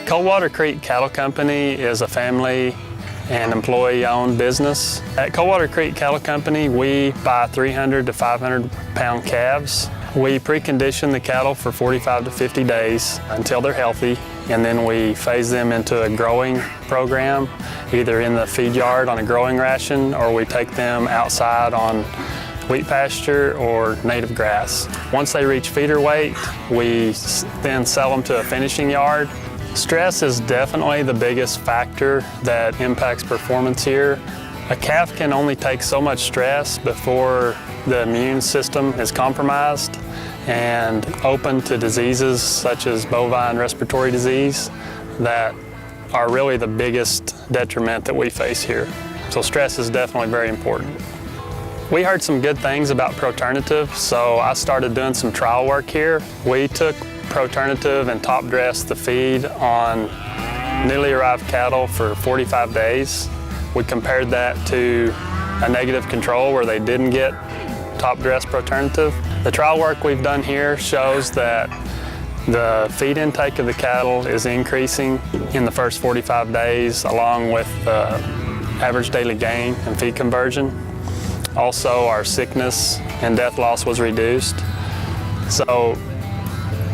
Coldwater Creek Cattle Company is a family and employee-owned business. At Coldwater Creek Cattle Company, we buy 300 to 500 pound calves. We precondition the cattle for 45 to 50 days until they're healthy, and then we phase them into a growing program, either in the feed yard on a growing ration, or we take them outside on wheat pasture or native grass. Once they reach feeder weight, we then sell them to a finishing yard. Stress is definitely the biggest factor that impacts performance here. A calf can only take so much stress before the immune system is compromised and open to diseases such as bovine respiratory disease that are really the biggest detriment that we face here. So stress is definitely very important. We heard some good things about ProTernative, so I started doing some trial work here. We took ProTernative and top dressed the feed on newly arrived cattle for 45 days. We compared that to a negative control where they didn't get top dressed ProTernative. The trial work we've done here shows that the feed intake of the cattle is increasing in the first 45 days, along with the average daily gain and feed conversion. Also, our sickness and death loss was reduced. So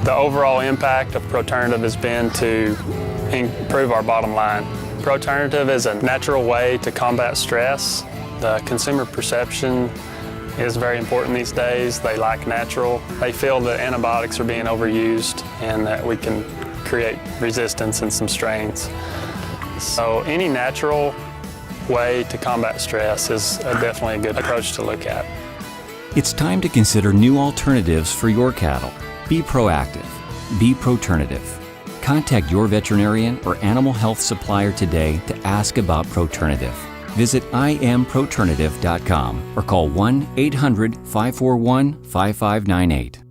the overall impact of ProTernative has been to improve our bottom line. ProTernative is a natural way to combat stress. The consumer perception is very important these days. They like natural. They feel that antibiotics are being overused and that we can create resistance in some strains. So any natural way to combat stress is definitely a good approach to look at. It's time to consider new alternatives for your cattle. Be proactive. Be ProTernative. Contact your veterinarian or animal health supplier today to ask about ProTernative. Visit IamProTernative.com or call 1-800-541-5598.